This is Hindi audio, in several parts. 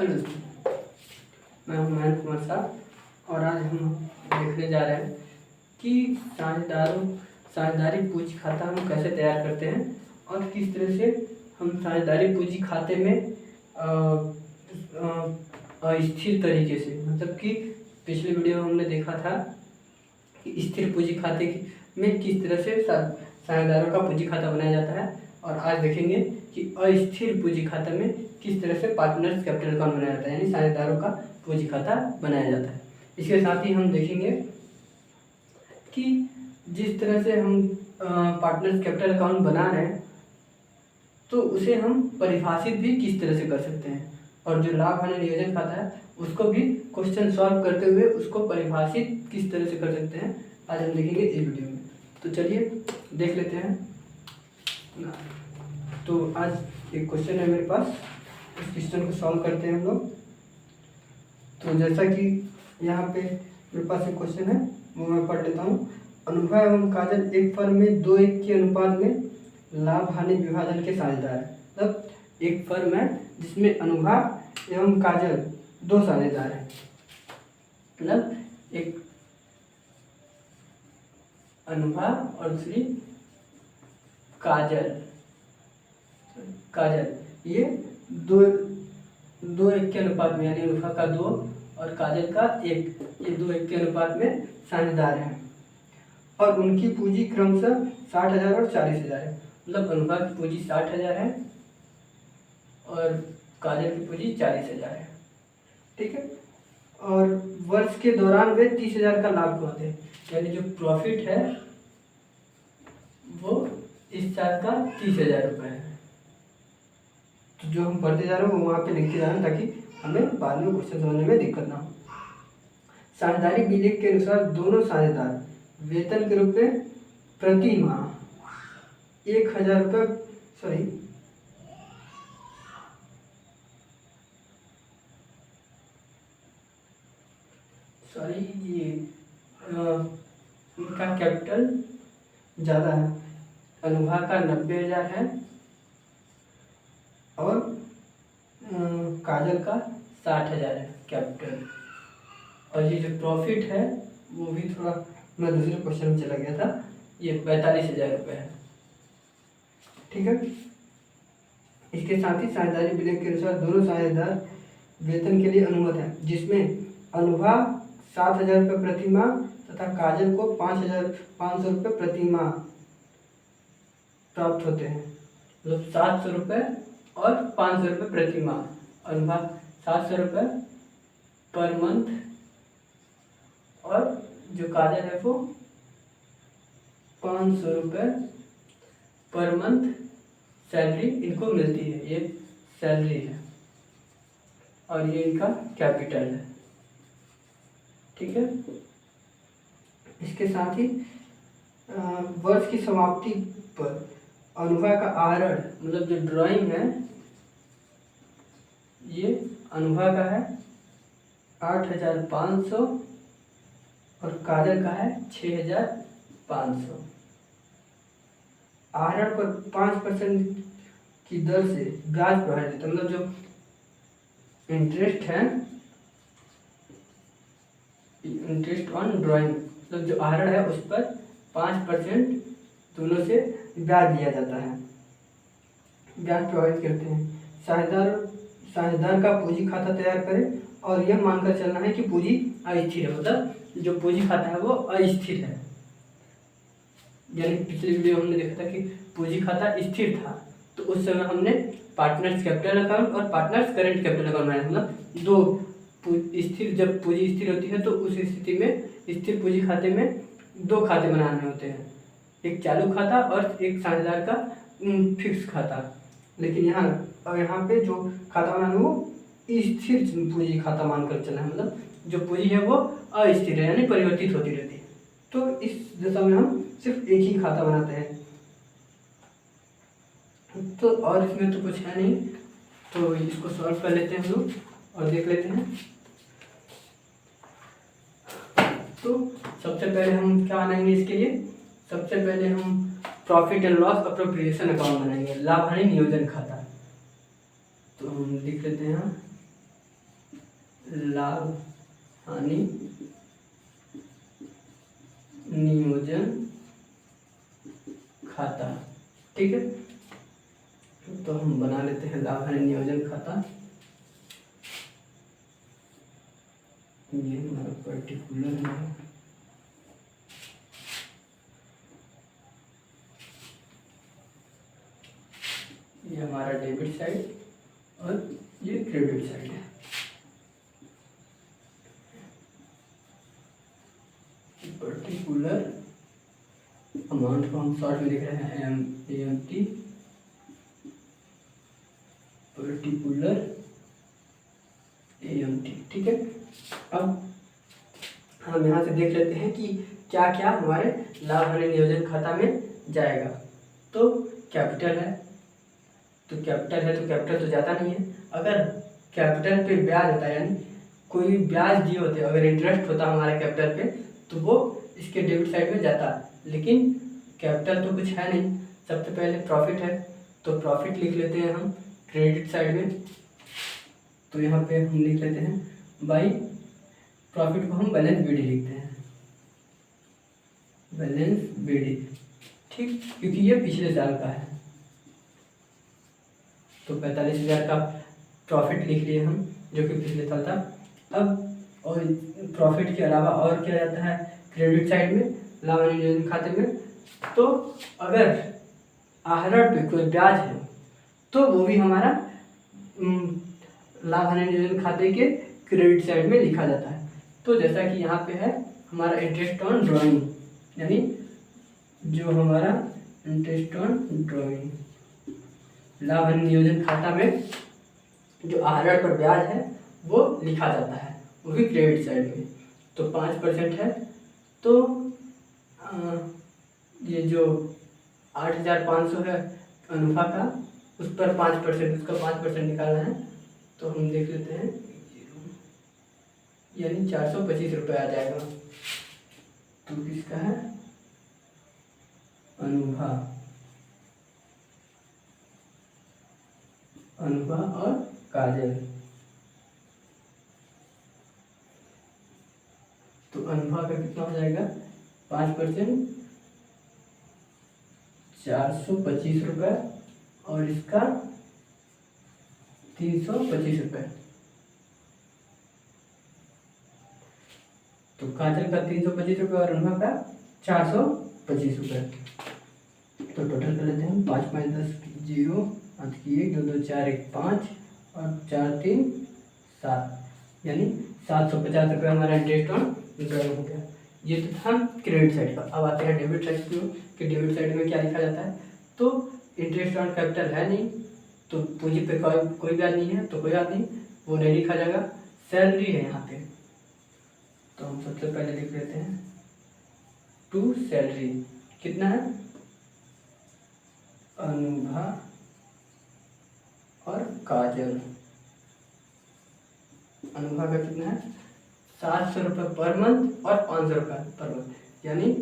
हेलो दोस्तों, मैं हूं महेंद्र कुमार साहब और आज हम देखने जा रहे हैं कि साझेदारी पूंजी खाता हम कैसे तैयार करते हैं और किस तरह से हम साझेदारी पूंजी खाते में स्थिर तरीके से, मतलब कि पिछले वीडियो में हमने देखा था कि स्थिर पूंजी खाते में किस तरह से साझेदारों का पूंजी खाता बनाया जाता है, और आज देखेंगे कि अस्थिर पूंजी खाता में किस तरह से पार्टनर्स कैपिटल अकाउंट बनाया जाता है, यानी साझेदारों का पूंजी खाता बनाया जाता है। इसके साथ ही हम देखेंगे कि जिस तरह से हम पार्टनर्स कैपिटल अकाउंट बना रहे हैं तो उसे हम परिभाषित भी किस तरह से कर सकते हैं, और जो लाभ हानि नियोजन खाता है उसको भी क्वेश्चन सॉल्व करते हुए उसको परिभाषित किस तरह से कर सकते हैं, आज हम देखेंगे इस वीडियो में। तो चलिए देख लेते हैं। तो आज एक क्वेश्चन है मेरे पास, उस क्वेश्चन को सॉल्व करते हैं हम लोग। तो जैसा कि यहाँ पे मेरे पास एक क्वेश्चन है वो मैं पढ़ लेता हूँ। अनुभव एवं काजल एक फर्म में 2:1 के अनुपात में लाभ हानि विभाजन के साझेदार है। मतलब एक फर्म है जिसमें अनुभव एवं काजल 2 साझेदार हैं। मतलब एक अनुभव और दूसरी काजल, ये 2:1 के अनुपात में, यानी अनुभव का 2 और काजल का 1, ये 2:1 के अनुपात में साझेदार हैं और उनकी पूंजी क्रमशः 60,000 और 40,000 है। मतलब अनुभव की पूंजी 60,000 है और काजल की पूंजी 40,000 है, ठीक है। और वर्ष के दौरान वे 30,000 का लाभ कमाते हैं, यानी जो प्रॉफिट है वो इस साल का 30,000 रुपये है। तो जो हम पढ़ते जा रहे हैं वो वहाँ पे लिखते जा रहे हैं ताकि हमें बाद में क्वेश्चन समझने में दिक्कत ना हो। साझेदारी विलेख के अनुसार दोनों साझेदार वेतन के रूप में प्रति माह 1,000 रुपये ये इनका कैपिटल ज़्यादा है। अनुभव का 90,000 है और काजल का 60,000 है कैपिटल। और ये जो प्रॉफिट है वो भी थोड़ा, मैं दूसरे क्वेश्चन में चला गया था, ये 45,000 रुपये है, ठीक है। इसके साथ ही साझेदारी विलेख के अनुसार दोनों साझेदार वेतन के लिए अनुमत हैं, जिसमें अनुभव 7,000 रुपये प्रति माह तथा काजल को 5,500 रुपये प्रति माह प्राप्त होते हैं। मतलब 700 रुपये और 500 रुपये प्रति माह। अनुभव 700 रुपये पर मंथ और जो काजल है वो 500 रुपये पर मंथ सैलरी इनको मिलती है, ये सैलरी है और ये इनका कैपिटल है, ठीक है। इसके साथ ही वर्ष की समाप्ति पर अनुभव का आहरण, मतलब जो ड्राइंग है ये अनुभव का है 8,500 और काजल का है 6,500। आहरण पर 5% की दर से ब्याज प्रभावित, मतलब जो इंटरेस्ट है, इंटरेस्ट ऑन ड्राइंग, मतलब जो आहरण है उस पर 5% दोनों से ब्याज दिया जाता है, ब्याज प्रभावित करते हैं। साझेदार का पूंजी खाता तैयार करें और यह मानकर चलना है कि पूंजी अस्थिर है। मतलब जो पूंजी खाता है वो अस्थिर है, यानी पिछले वीडियो हमने देखा था कि पूंजी खाता स्थिर था, तो उस समय हमने पार्टनर्स कैपिटल अकाउंट और पार्टनर्स करेंट कैपिटल अकाउंट बनाया। मतलब दो स्थिर, जब पूंजी स्थिर होती है तो उस स्थिति में स्थिर पूंजी खाते में 2 खाते बनाने होते हैं, एक चालू खाता और एक साझेदार का फिक्स खाता। लेकिन यहाँ पे जो खाता बनाना है वो स्थिर पूंजी खाता मानकर चलना है, मतलब जो पूंजी है वो अस्थिर है, यानी परिवर्तित होती रहती है। तो इस दशा में हम सिर्फ एक ही खाता बनाते हैं। तो और इसमें तो कुछ है नहीं, तो इसको सॉल्व कर लेते हैं हम लोग और देख लेते हैं। तो सबसे पहले हम क्या बनाएंगे इसके लिए, सबसे पहले हम profit and loss appropriation account बनाएंगे, लाभ हानि नियोजन खाता। तो हम लिख लेते हैं लाभ हानि नियोजन खाता। ठीक है, तो हम बना लेते हैं लाभ हानि नियोजन खाता। ये हमारा पर्टिकुलर है, ये हमारा डेबिट साइड और ये क्रेडिट साइड है। पर्टिकुलर अमाउंट को हम शॉर्ट में लिख रहे हैं MAMT, पर्टिकुलर AMT। ठीक है, अब हम यहाँ से देख लेते हैं कि क्या क्या हमारे लाभ हानि नियोजन खाता में जाएगा। तो कैपिटल है, तो कैपिटल तो जाता नहीं है। अगर कैपिटल पे ब्याज होता है, यानी कोई ब्याज दिए होते, अगर इंटरेस्ट होता हमारे कैपिटल पे, तो वो इसके डेबिट साइड में जाता। लेकिन कैपिटल तो कुछ है नहीं। सबसे पहले प्रॉफिट है, तो प्रॉफिट लिख लेते हैं हम क्रेडिट साइड में। तो यहाँ पे हम लिख लेते हैं बाई प्रॉफिट को हम बैलेंस BD लिखते हैं, बैलेंस BD। ठीक, क्योंकि ये पिछले साल का है। तो 45,000 का प्रॉफिट लिख लिए हम, जो कि पिछले साल था। अब और प्रॉफिट के अलावा और क्या जाता है क्रेडिट साइड में, लाभ हानि नियोजन खाते में। तो अगर आहरण पे कोई ब्याज है तो वो भी हमारा लाभ हानि नियोजन खाते के क्रेडिट साइड में लिखा जाता है। तो जैसा कि यहाँ पे है हमारा इंटरेस्ट ऑन ड्राइंग, यानी जो हमारा इंटरेस्ट ऑन ड्राइंग लाभ हानि नियोजन खाता में जो आहरण पर ब्याज है वो लिखा जाता है, वो भी क्रेडिट साइड में। तो 5% है, तो ये जो 8,500 है अनुफा का, उस पर 5%, उसका 5% निकालना है। तो हम देख लेते हैं, यानी 425 रुपये आ जाएगा। तो किसका है अनुभा और काजल। तो अनुभा का कितना हो जाएगा 5%, 425 रुपये, और इसका 325 रुपये। तो काजल का 325 रुपये और अनुभा का 425 रुपये। तो टोटल कर लेते हैं 5 5 10 0 5 की 1 2 2 4 1 5 और 4 3 7, यानी 750 रुपये हमारा इंटरेस्ट ऑन ड्राइंग हो गया। ये तो था क्रेडिट साइड का। अब आते हैं डेबिट साइड की, डेबिट साइड में क्या लिखा जाता है। तो इंटरेस्ट ऑन कैपिटल है नहीं, तो पूंजी पे कोई ब्याज नहीं है, तो कोई बात नहीं, वो नहीं लिखा जाएगा। सैलरी है यहाँ पे, तो हम सबसे पहले लिख लेते हैं टू सैलरी। कितना है अनुभा और काजल। अनुभा का कितना है 700 रुपये पर मंथ और 500 रुपये पर मंथ, यानी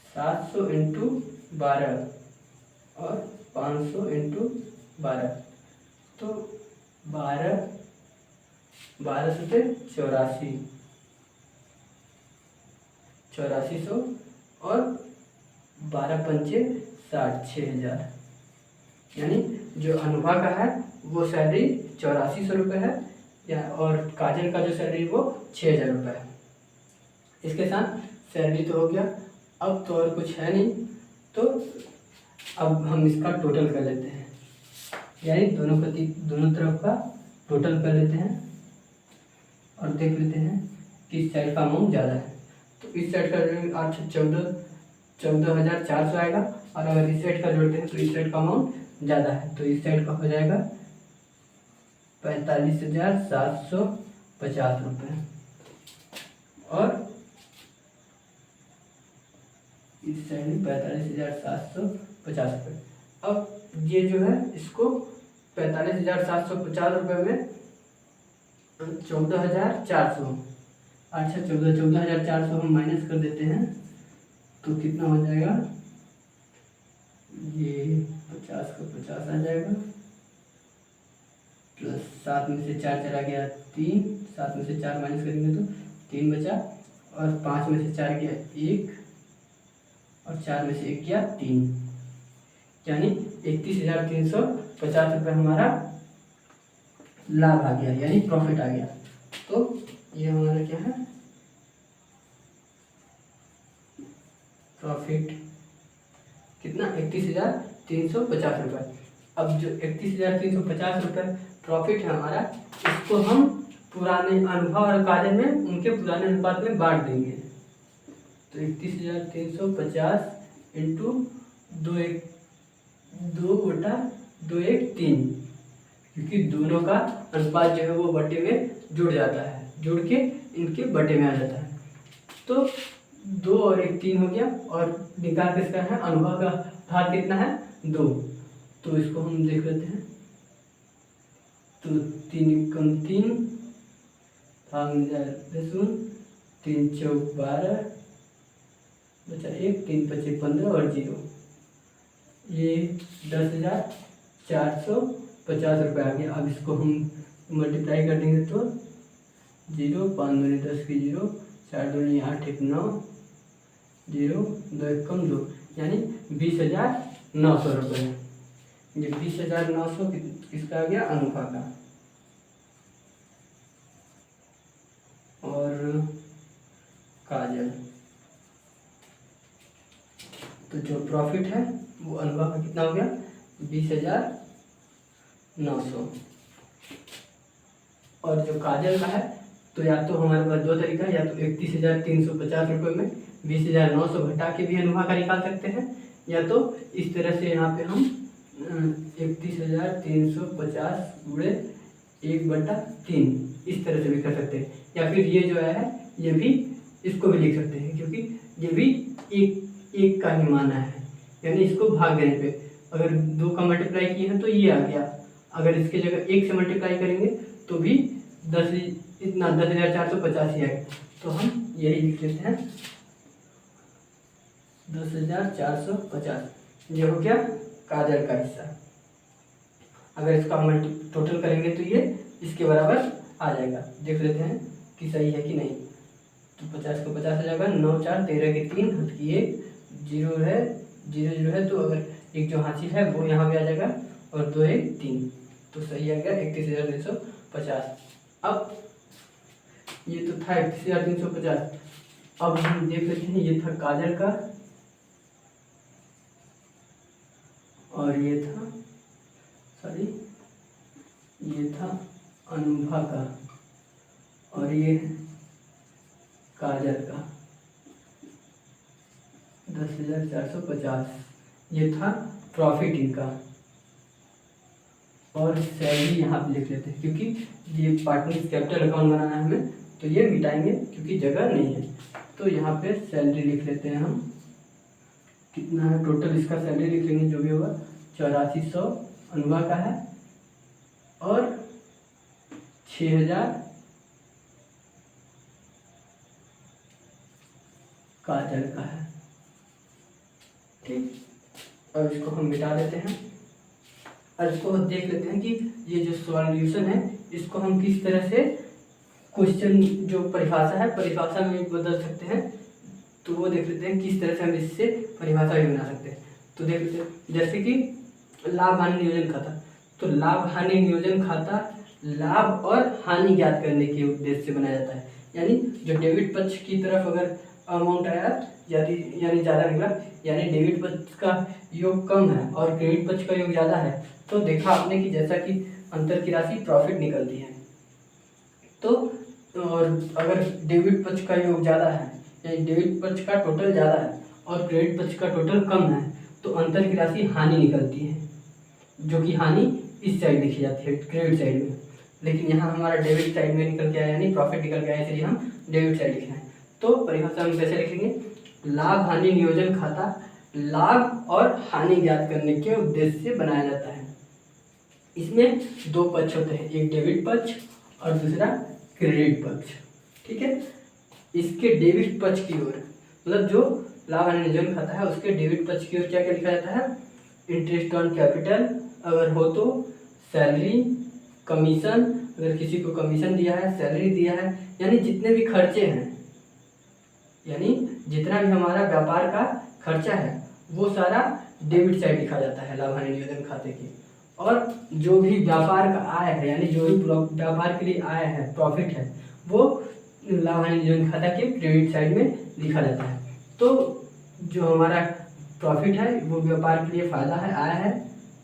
700 इंटू 12 और 500 इंटू 12, तो 12 से 8400 और 12 पंचे 60, 6,000। यानी जो अनुभा का है वो सैलरी 8400 रुपये है, या और काजल का जो सैलरी वो 6,000 रुपये है। इसके साथ सैलरी तो हो गया। अब तो और कुछ है नहीं, तो अब हम इसका टोटल कर लेते हैं, यानी दोनों तरफ का टोटल कर लेते हैं और देख लेते हैं किस साइड का अमाउंट ज़्यादा है। तो इस साइड का 14,400 आएगा, और अगर इस साइड का जोड़ते हैं तो इस साइड का अमाउंट ज़्यादा है, तो इस साइड का हो जाएगा 45,750 रुपये, और इस साइड में 45,750 रुपये। अब ये जो है इसको 45,750 रुपये में 14,400, अच्छा 14,400 हम माइनस कर देते हैं, तो कितना हो जाएगा, ये 50 का 50 आ जाएगा, प्लस 7 में से 4 चला गया 3, 7 में से 4 माइनस करेंगे तो 3 बचा, और 5 में से 4 गया 1, और 4 में से 1 गया 3, यानी 31,350 रुपये हमारा लाभ आ गया, यानी प्रॉफिट आ गया। तो ये हमारा क्या है, प्रॉफिट कितना, 31,350 रुपये। अब जो 31,350 रुपये प्रॉफिट है हमारा, इसको हम पुराने अनुभव और काजल में उनके पुराने अनुपात में बांट देंगे। तो 31,350 इंटू 2/3, क्योंकि दोनों का अनुपात जो है वो बटे में जुड़ जाता है, जुड़ के इनके बटे में आ जाता है। तो 2 और 1 3 हो गया, और निकाल किसका है, अनुभव का भाग कितना है 2। तो इसको हम देख लेते हैं। तो 3 कम 3 भाग में जाए 3 चौक 12 बचा 1, 3 पचे 15 और 0, ये 10,450 रुपये आ गया। अब इसको हम मल्टीप्लाई कर देंगे तो 0, 5 दूनी 10 की 0, 4 दूनी 8, 1 9, 0 2 1 कम 2, यानी 20,900 रुपये। ये 20,900 किसका आ गया, अनुभा का। और काजल, तो जो प्रॉफिट है वो अनुभव का कितना हो गया, 20,900। और जो काजल का है, तो या तो हमारे पास 2 तरीका है, या तो 31,350 रुपये में 20,900 घटा के भी अनुभव का निकाल सकते हैं, या तो इस तरह से यहाँ पे हम 31,350 गुणे 1/3 इस तरह से भी कर सकते हैं, या फिर ये जो है ये भी इसको भी लिख सकते हैं, क्योंकि ये भी एक का ही माना है, यानी इसको भाग देने पे अगर 2 का मल्टीप्लाई किए हैं तो ये आ गया, अगर इसके जगह 1 से मल्टीप्लाई करेंगे तो भी 10,450 ही आएगा। तो हम यही लिख लेते हैं 10,450, ये हो गया काजल का हिस्सा। अगर इसका टोटल करेंगे तो ये इसके बराबर आ जाएगा। देख लेते हैं कि सही है कि नहीं। तो 50 को 50 आ जाएगा, 9 4 13 के 3 हट की 1 0 है, 0 0 है, तो अगर एक जो हासिल है वो यहाँ पे आ जाएगा, और 2 1 3, तो सही आ गया 31,350। अब ये तो था 31,350। अब हम देख लेते हैं, ये था काजल का, और ये था ये था अनुभा का, और ये काजल का 10,450, ये था प्रॉफिट इनका। और सैलरी यहाँ पे लिख लेते हैं, क्योंकि ये पार्टनर कैपिटल अकाउंट बनाना है हमें, तो ये मिटाएंगे क्योंकि जगह नहीं है। तो यहाँ पे सैलरी लिख लेते हैं हम, कितना है टोटल इसका सैलरी लिख लेंगे, जो भी होगा 8400 अनुभा का है, और 6,000 काजल का है। ठीक, अब इसको हम मिटा देते हैं, और इसको देख लेते हैं कि ये जो सॉल्यूशन है इसको हम किस तरह से क्वेश्चन जो परिभाषा है परिभाषा में बदल सकते हैं। तो वो देख लेते हैं किस तरह से हम इससे परिभाषा भी बना सकते हैं। तो देख लेते हैं, जैसे कि लाभ हानि नियोजन खाता, तो लाभ हानि नियोजन खाता लाभ और हानि ज्ञात करने के उद्देश्य से बनाया जाता है। यानी जो डेबिट पक्ष की तरफ अगर अमाउंट आया यानी ज़्यादा निकला, यानी डेबिट पक्ष का योग कम है और क्रेडिट पक्ष का योग ज़्यादा है, तो देखा आपने कि जैसा कि अंतर की राशि प्रॉफिट निकलती है। तो और अगर डेबिट पक्ष का योग ज़्यादा है, यानी डेबिट पक्ष का टोटल ज़्यादा है और क्रेडिट पक्ष का टोटल कम है, तो अंतर की राशि हानि निकलती है, जो कि हानि इस साइड लिखी जाती है क्रेडिट साइड में। लेकिन यहाँ हमारा डेबिट साइड में निकल के आया, यानी प्रॉफिट निकल के आया, इसलिए हम डेबिट साइड लिखे हैं। तो परिभाषा हम कैसे लिखेंगे, लाभ हानि नियोजन खाता लाभ और हानि ज्ञात करने के उद्देश्य से बनाया जाता है। इसमें 2 पक्ष होते हैं, एक डेबिट पक्ष और दूसरा क्रेडिट पक्ष। ठीक है, इसके डेबिट पक्ष की ओर, मतलब जो लाभ हानि नियोजन खाता है उसके डेबिट पक्ष की ओर क्या क्या लिखा जाता है, इंटरेस्ट ऑन कैपिटल, अगर हो तो सैलरी, कमीशन, अगर किसी को कमीशन दिया है, सैलरी दिया है, यानी जितने भी खर्चे हैं, यानी जितना भी हमारा व्यापार का खर्चा है वो सारा डेबिट साइड लिखा जाता है लाभ हानि निवेदन खाते की। और जो भी व्यापार का आय है, यानी जो भी व्यापार के लिए आय है, प्रॉफिट है, वो लाभ हानि निवेदन खाता के क्रेडिट साइड में लिखा जाता है। तो जो हमारा प्रॉफिट है वो व्यापार के लिए फायदा है, आय है,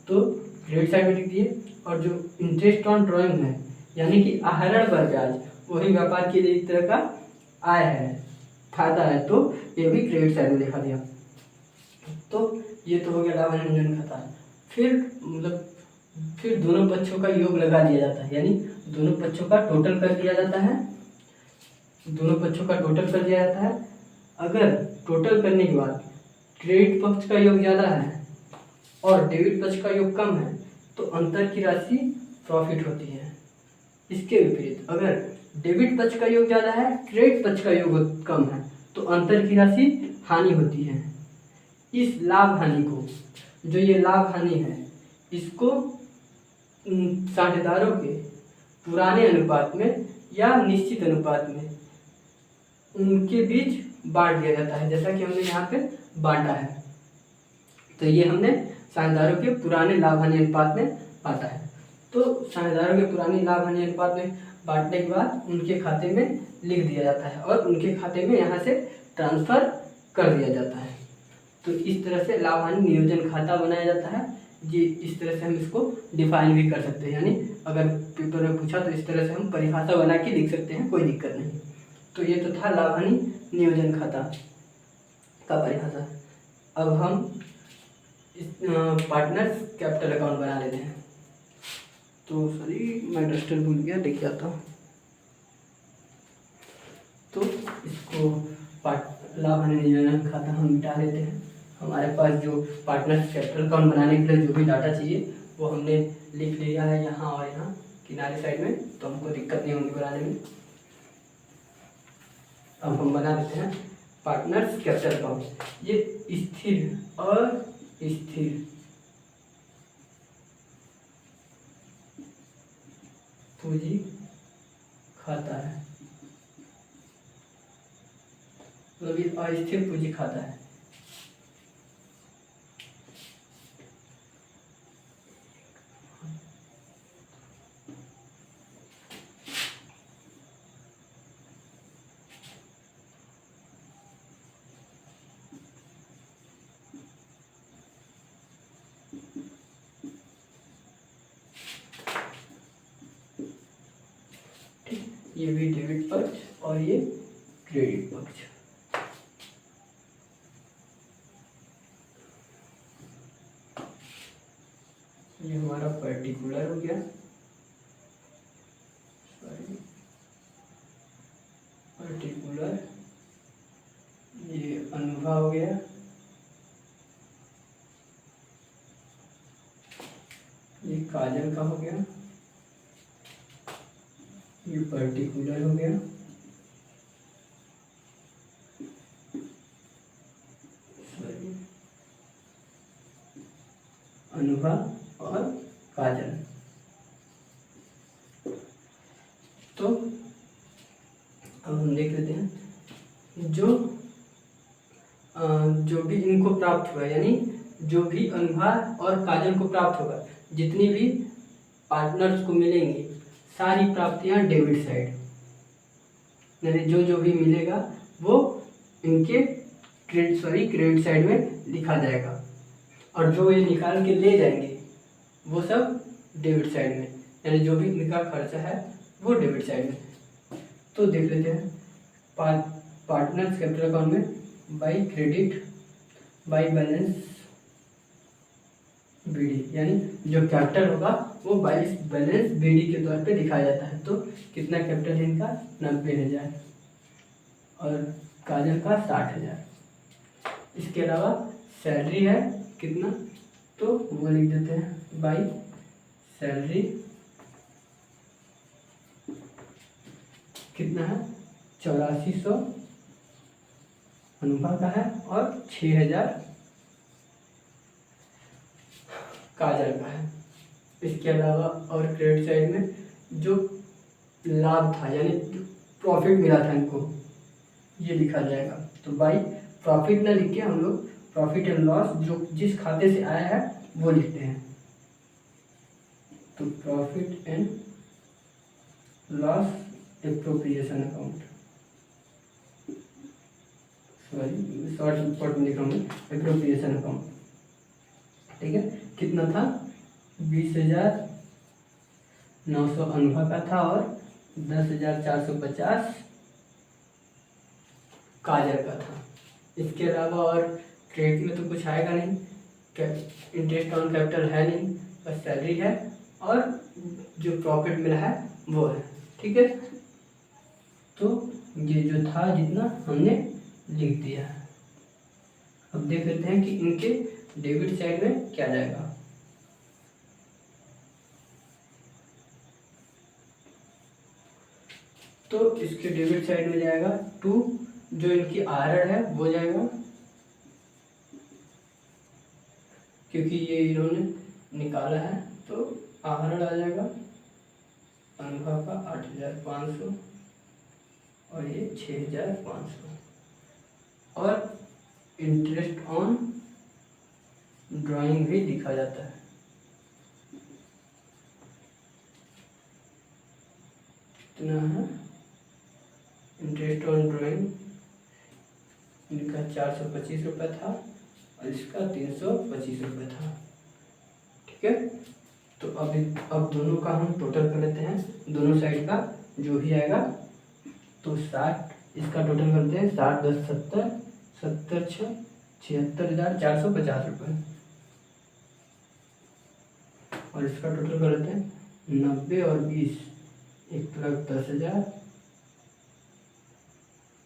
तो क्रेडिट साइड में लिख दिए। और जो इंटरेस्ट ऑन ड्रॉइंग है, यानी कि आहरण पर ब्याज, वही व्यापार के लिए एक तरह का आय है, फायदा है, तो ये भी क्रेडिट साइड में लिखा दिया। तो ये तो हो गया लाभ हानि निवेदन खाता। फिर दोनों पक्षों का योग लगा दिया जाता है, यानी दोनों पक्षों का टोटल कर दिया जाता है। दोनों पक्षों का टोटल कर दिया जाता है। अगर टोटल करने के बाद क्रेडिट पक्ष का योग ज़्यादा है और डेबिट पक्ष का योग कम है तो अंतर की राशि प्रॉफिट होती है। इसके विपरीत अगर डेबिट पक्ष का योग ज़्यादा है, क्रेडिट पक्ष का योग कम है, तो अंतर की राशि हानि होती है। इस लाभ हानि को, जो ये लाभ हानि है, इसको साझेदारों के पुराने अनुपात में या निश्चित अनुपात में उनके बीच बांट दिया जाता है, जैसा कि हमने यहाँ पे बांटा है। तो ये हमने साझेदारों के पुराने लाभ हानि अनुपात में बांटा है। तो साझेदारों के पुराने लाभ हानि अनुपात में बांटने के बाद उनके खाते में लिख दिया जाता है और उनके खाते में यहाँ से ट्रांसफ़र कर दिया जाता है। तो इस तरह से लाभ हानि नियोजन खाता बनाया जाता है। जी, इस तरह से हम इसको डिफाइन भी कर सकते हैं, यानी अगर पेपर में पूछा तो इस तरह से हम परिभाषा बना के लिख सकते हैं, कोई दिक्कत नहीं। तो ये तो था लाभ हानि नियोजन खाता का परिभाषा। अब हम इस पार्टनर्स कैपिटल अकाउंट बना लेते हैं। तो सॉरी, मैं डस्टर भूल गया, लेके आता हूँ। तो इसको लाभ हानि नियोजन खाता हम मिटा लेते हैं। हमारे पास जो पार्टनर्स कैपिटल अकाउंट बनाने के लिए जो भी डाटा चाहिए वो हमने लिख लिया है यहाँ और यहाँ किनारे साइड में, तो हमको दिक्कत नहीं होगी बनाने में। अब हम बना देते हैं पार्टनर्स कैपिटल अकाउंट। ये स्थिर और स्थिर पूंजी खाता है, मतलब ये अस्थिर पूंजी खाता है। ये भी डेबिट पक्ष और ये क्रेडिट पक्ष। ये हमारा पर्टिकुलर हो गया, सॉरी पर्टिकुलर, ये अनुभव हो गया, ये काजल का हो गया, ये पर्टिकुलर हो गया, सॉरी अनुभव और काजल। तो अब हम देख लेते हैं जो भी इनको प्राप्त हुआ, यानी जो भी अनुभव और काजल को प्राप्त होगा, जितनी भी पार्टनर्स को मिलेंगी सारी प्राप्तियां डेबिट साइड, यानी जो भी मिलेगा वो इनके क्रेडिट साइड में लिखा जाएगा, और जो ये निकाल के ले जाएंगे वो सब डेबिट साइड में, यानी जो भी इनका खर्चा है वो डेबिट साइड में। तो देख लेते हैं पार्टनर्स कैपिटल अकाउंट में by credit by balance BD, यानी जो कैपिटल होगा वो बाई बैलेंस बीडी के तौर पे दिखाया जाता है। तो कितना कैपिटल है इनका 90,000 और काजल का 60,000। इसके अलावा सैलरी है कितना, तो वो लिख देते हैं बाई सैलरी कितना है 8400 अनुभव का है और 6000 काजल का है। इसके अलावा और क्रेडिट साइड में जो लाभ था यानी जो प्रॉफिट मिला था इनको, ये लिखा जाएगा। तो बाई प्रॉफिट ना लिख के हम लोग प्रॉफिट एंड लॉस जो जिस खाते से आया है वो लिखते हैं। तो profit and loss appropriation account, sorry short में लिख रहा हूँ एप्रोप्रिएशन अकाउंट। ठीक है, कितना था 20,900 अनुभव का था और 10,450 काजल का था। इसके अलावा और क्रेडिट में तो कुछ आएगा नहीं, इंटरेस्ट ऑन कैपिटल है नहीं, बस सैलरी है और जो प्रॉफिट मिला है वो है। ठीक है, तो ये जो था जितना हमने लिख दिया है। अब देख लेते हैं कि इनके डेबिट साइड में क्या जाएगा। तो इसके डेबिट साइड में जाएगा 2, जो इनकी आरएड है वो जाएगा, क्योंकि ये इन्होंने निकाला है तो आरएड आ जाएगा अनुभव का 8,500 और ये 6,500। और इंटरेस्ट ऑन ड्राइंग भी लिखा जाता है, कितना है इंटरेस्ट ऑन ड्राइंग, इनका 425 रुपये था और इसका 325 रुपये था। ठीक है, तो अब दोनों का हम टोटल कर लेते हैं, दोनों साइड का जो भी आएगा। तो 60 इसका टोटल करते हैं, 60 10 70 70 6 76,450 रुपये, और इसका टोटल कर लेते हैं 90 और 20 1,10,000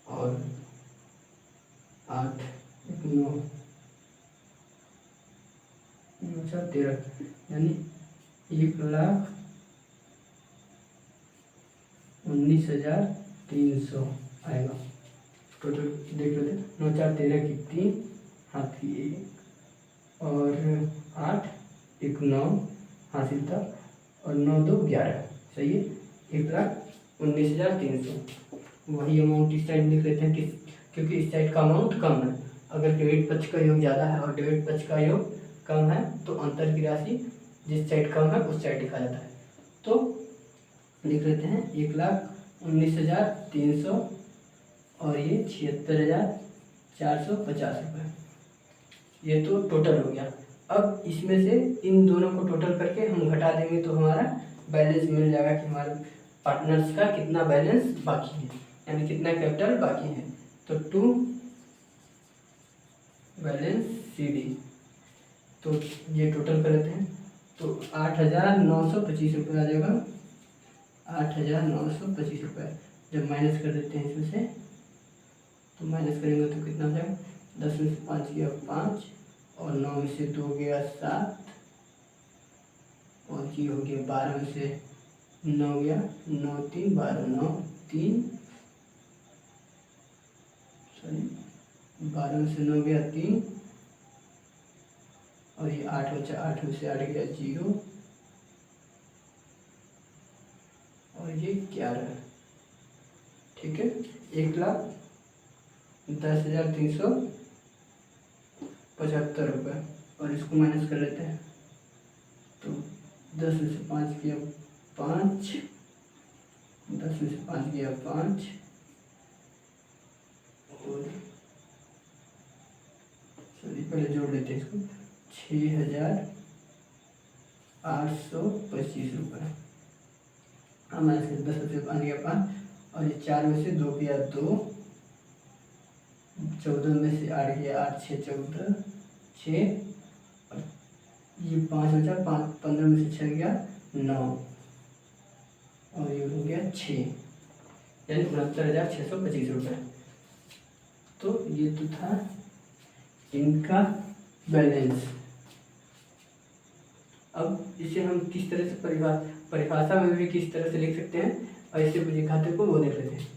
और 8 9 13 यानी 1,19,300 आएगा टोटल। देख लेते हैं, 9 4 13 की 3 हाथी 1 और 8 1 9 हासिल था और 9 2 11, सही है 1,19,300। वही अमाउंट इस साइड लिख लेते हैं कि क्योंकि इस साइड का अमाउंट कम है, अगर क्रेडिट पक्ष का योग ज़्यादा है और डेबिट पक्ष का योग कम है तो अंतर की राशि जिस साइड कम है उस साइड लिखा जाता है। तो लिख लेते हैं 1,19,300 और ये 76,450 रुपये, ये तो टोटल हो गया। अब इसमें से इन दोनों को टोटल करके हम घटा देंगे तो हमारा बैलेंस मिल जाएगा कि हमारे पार्टनर्स का कितना बैलेंस बाकी है, यानी कितना कैपिटल बाकी है। तो 2 बैलेंस CD, तो ये टोटल कर लेते हैं तो 8,925 रुपये आ जाएगा, 8,925 रुपये। जब माइनस कर देते हैं इसमें से तो माइनस करेंगे तो कितना हो जाएगा, 10 में से 5 गया 5 और 9 में से 2 गया 7 और ये हो गया 12 में से 9 गया 9 3 12 9 3 सॉरी 12 में से 9 गया 3 और ये 8 बचा, 8 में से 8 गया 0 और ये 11। ठीक है, 1,10,375 रुपये और इसको माइनस कर लेते हैं तो 10 में से 5 गया 5, 10 में से 5 गया 5 और सॉरी पहले जोड़ लेते हैं इसको 6,825 रुपये। हाँ माइनस कर 10 में से 5 गया 5 और ये 4 में से 2 गया 2, 14 में से 8 गया 8 6 14 6 और ये 5 बचा 5 15 में से 6 गया 9 और ये हो गया 6 यानी 69,625 रुपये। तो ये तो था इनका बैलेंस। अब इसे हम किस तरह से परिभाषा में भी किस तरह से लिख सकते हैं और इससे पूंजी खाते को वो देख लेते हैं।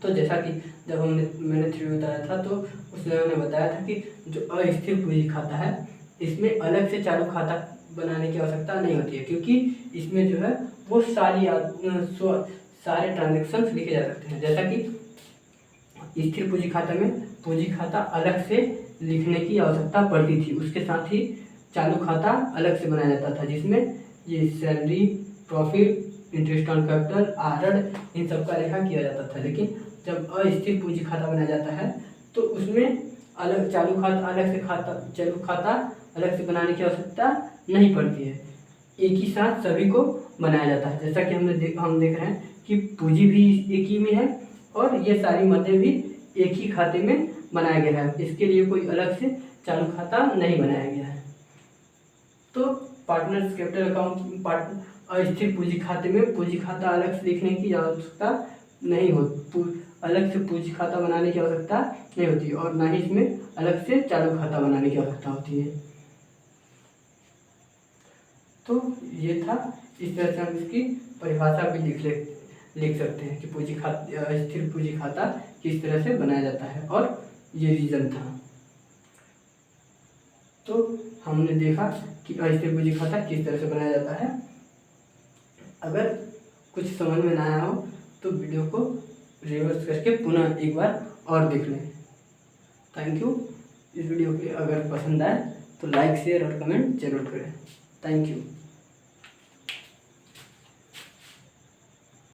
तो जैसा कि जब मैंने थ्योरी बताया था तो उसमें मैंने बताया था कि जो अस्थिर पूंजी खाता है इसमें अलग से चालू खाता बनाने की आवश्यकता नहीं होती है, क्योंकि इसमें जो है वो सारे ट्रांजेक्शन्स लिखे जा सकते हैं। जैसा कि स्थिर पूंजी खाता में पूंजी खाता अलग से लिखने की आवश्यकता पड़ती थी, उसके साथ ही चालू खाता अलग से बनाया जाता था, जिसमें ये salary, profit, interest on capital, आहरण, इन सब का लेखा किया जाता था। लेकिन जब अस्थिर पूंजी खाता बनाया जाता है तो उसमें अलग चालू खाता अलग से बनाने की आवश्यकता नहीं पड़ती है, एक ही साथ सभी को बनाया जाता है। जैसा कि हम देख रहे हैं कि पूंजी भी एक ही में है और ये सारी मदें भी एक ही खाते में बनाया गया है, इसके लिए कोई अलग से चालू खाता नहीं बनाया गया है। तो पार्टनर्स कैपिटल अकाउंट अस्थिर पूंजी खाते में पूंजी खाता अलग से लिखने की आवश्यकता नहीं होती, अलग से पूंजी खाता बनाने की आवश्यकता नहीं होती और ना ही इसमें अलग से चालू खाता बनाने की आवश्यकता होती है। तो ये था, इस तरह से हम इसकी परिभाषा भी लिख सकते हैं कि स्थिर पूंजी खाता किस तरह से बनाया जाता है, और ये रीजन था। तो हमने देखा कि अस्थिर पूंजी खाता किस तरह से बनाया जाता है। अगर कुछ समझ में ना आया हो तो वीडियो को रिवर्स करके पुनः एक बार और देख लें। Thank you. इस वीडियो के अगर पसंद आए तो लाइक, शेयर और कमेंट जरूर करें। Thank you.